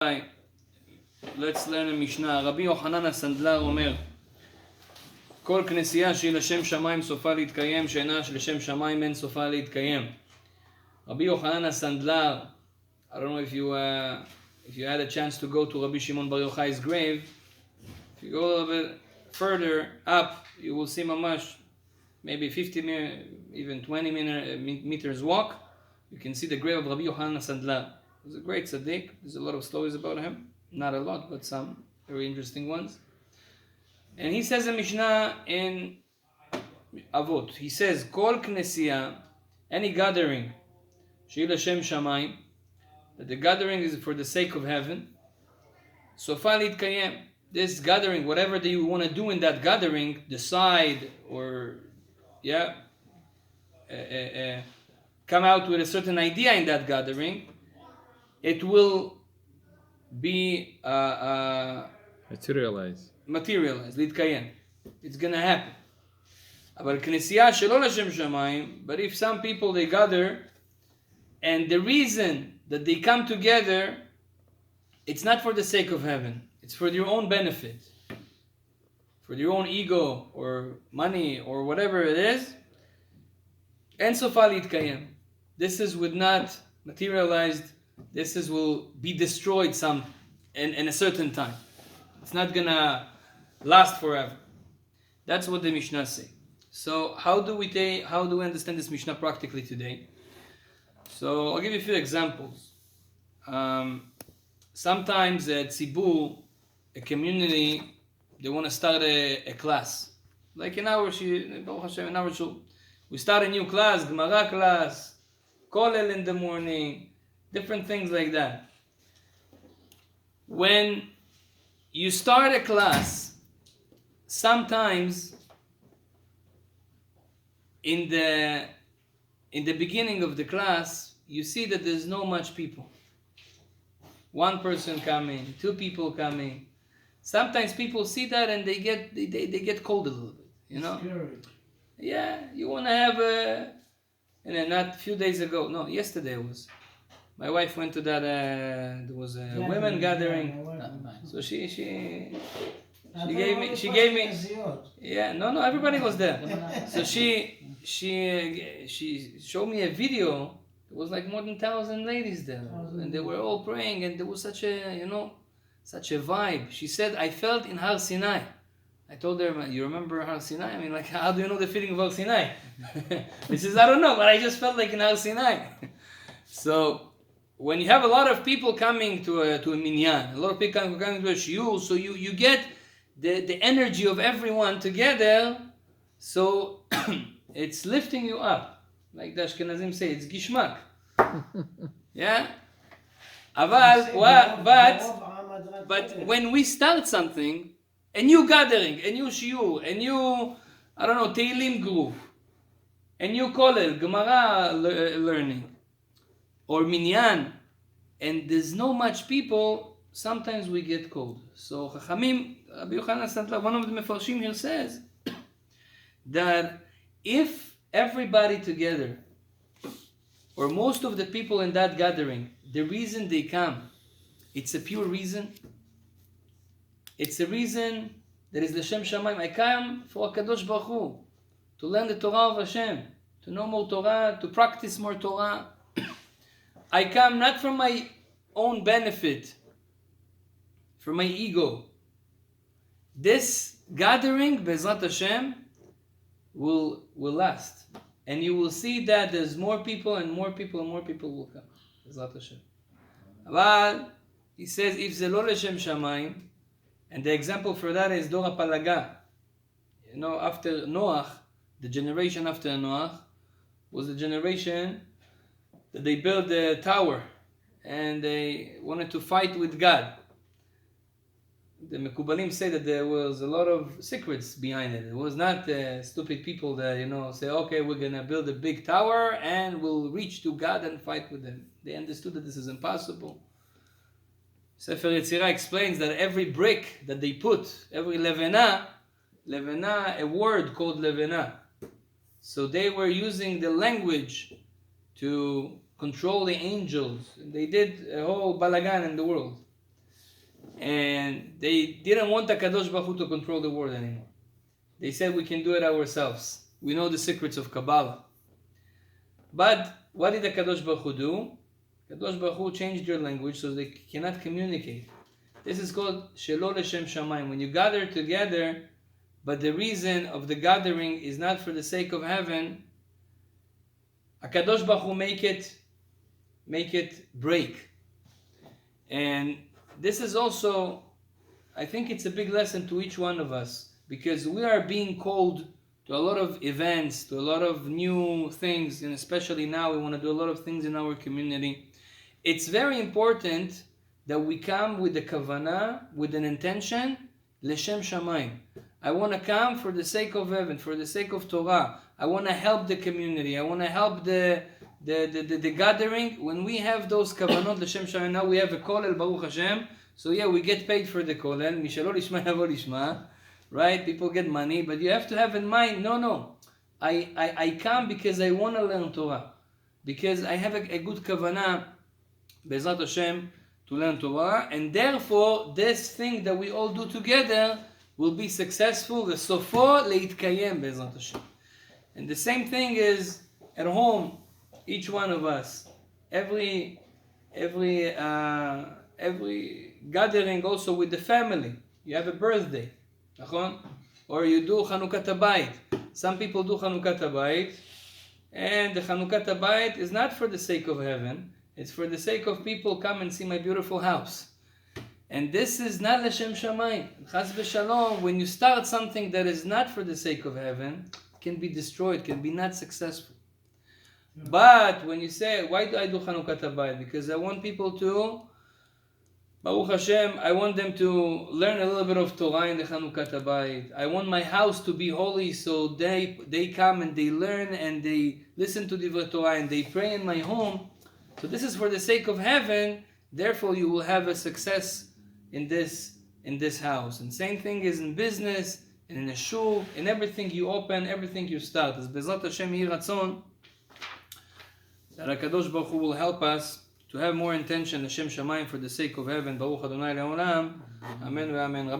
Let's learn a Mishnah. Rabbi Yochanan הסנדלר אומר, כל כנסייה שהיא לשם שמיים סופה להתקיים, שאינה לשם שמיים אין סופה להתקיים. Rabbi Yochanan הסנדלר, I don't know if you had a chance to go to Rabbi Shimon Bar Yochai's grave. If you go a little bit further up, you will see mamash, maybe 50 even 20 meters walk. You can see the grave of Rabbi Yochanan הסנדלר. He was a great tzaddik. There's a lot of stories about him. Not a lot, but some very interesting ones. And he says in Mishnah in Avot, he says, Kol Knesiyah, any gathering, She'i L'Shem Shamayim, that the gathering is for the sake of heaven, Sofa Litkayem, this gathering, whatever that you want to do in that gathering, decide or, come out with a certain idea in that gathering, it will be materialized, להתקיים. It's gonna happen. אבל כנסייה שלא לשם שמיים, but if some people they gather, and the reason that they come together, it's not for the sake of heaven, it's for their own benefit, for their own ego or money or whatever it is, אין סופה להתקיים. This is would not materialized. This will be destroyed in a certain time. It's not gonna last forever. That's what the Mishnah say. So how do we understand this Mishnah practically today? So I'll give you a few examples. Sometimes at Tzibur, a community, they want to start a class. Like in our shul, we start a new class, Gemara class, Kollel in the morning, different things like that. When you start a class, sometimes in the beginning of the class, you see that there's no much people. One person coming, two people coming. Sometimes people see that and they get cold a little bit, you know. Scary. Yeah, you want to have not a few days ago. No, yesterday it was. My wife went to that. There was a women gathering. So she gave me. Yeah, no, everybody was there. So she showed me a video. There was like more than 1,000 ladies there, and they were all praying, and there was such a vibe. She said, I felt in Har Sinai. I told her, you remember Har Sinai? I mean, like, how do you know the feeling of Har Sinai? She says, I don't know, but I just felt like in Har Sinai. So when you have a lot of people coming to a minyan, a lot of people coming to a shiur, so you get the energy of everyone together, so it's lifting you up. Like the Ashkenazim say, it's gishmak. Yeah? But when we start something, a new gathering, a new shiur, a new, Teilim group, a new kollel, Gemara learning, or minyan, and there's no much people, sometimes we get cold. So Chachamim, Rabbi Yochanan הסנדלר, one of the mefarshim here says that if everybody together, or most of the people in that gathering, the reason they come, it's a pure reason. It's a reason that is L'Shem Shamayim. I come for HaKadosh Baruch Hu, to learn the Torah of Hashem, to know more Torah, to practice more Torah. I come not for my own benefit, for my ego. This gathering, Be'ezrat Hashem, will last. And you will see that there's more people and more people and more people will come. Be'ezrat Hashem. But he says, if ze lo L'Shem Shamayim, and the example for that is Dor HaPalaga. You know, after Noach, the generation after Noach was the generation that they built the tower and they wanted to fight with God. The Mekubalim say that there was a lot of secrets behind it. It was not stupid people that, say, okay, we're going to build a big tower and we'll reach to God and fight with Him. They understood that this is impossible. Sefer Yetzirah explains that every brick that they put, every levena, a word called levena. So they were using the language to control the angels. They did a whole balagan in the world. And they didn't want HaKadosh Baruch Hu to control the world anymore. They said we can do it ourselves. We know the secrets of Kabbalah. But what did HaKadosh Baruch Hu do? HaKadosh Baruch Hu changed your language so they cannot communicate. This is called Shelo Leshem Shamayim. When you gather together, but the reason of the gathering is not for the sake of heaven, HaKadosh Baruch Hu make it break. And this is also, I think it's a big lesson to each one of us, because we are being called to a lot of events, to a lot of new things, and especially now we want to do a lot of things in our community. It's very important that we come with a kavanah, with an intention, Leshem Shamayim. I want to come for the sake of heaven, for the sake of Torah. I want to help the community. I want to help the gathering. When we have those kavanot, Leshem Shamayim, now we have a kolel, Baruch Hashem. So yeah, we get paid for the kolel. Mishalo lishma yavo lishma. Right? People get money, but you have to have in mind, no. I come because I want to learn Torah. Because I have a good kavanah, Be'ezrat Hashem, to learn Torah. And therefore, this thing that we all do together will be successful. V'sofo leitkayem, Be'ezrat Hashem. And the same thing is at home. Each one of us, every gathering also with the family. You have a birthday, or you do Chanukat Habayit. Some people do Chanukat Habayit, and the Chanukat Habayit is not for the sake of heaven. It's for the sake of people come and see my beautiful house. And this is not Leshem Shamayim. Chas v'shalom, when you start something that is not for the sake of heaven, it can be destroyed, can be not successful. But when you say, why do I do Chanukat Habayit? Because I want people to, Baruch Hashem, I want them to learn a little bit of Torah in the Chanukat Habayit. I want my house to be holy, so they come and they learn and they listen to Divrei Torah and they pray in my home. So this is for the sake of heaven. Therefore, you will have a success in this house. And same thing is in business and in a shul, in everything you open, everything you start. As Be'ezrat Hashem Yehi Ratzon, that HaKadosh Baruch Hu will help us to have more intention, Hashem Shamayim, for the sake of heaven. Baruch Adonai Le'olam. Amen ve'amen. Rabbi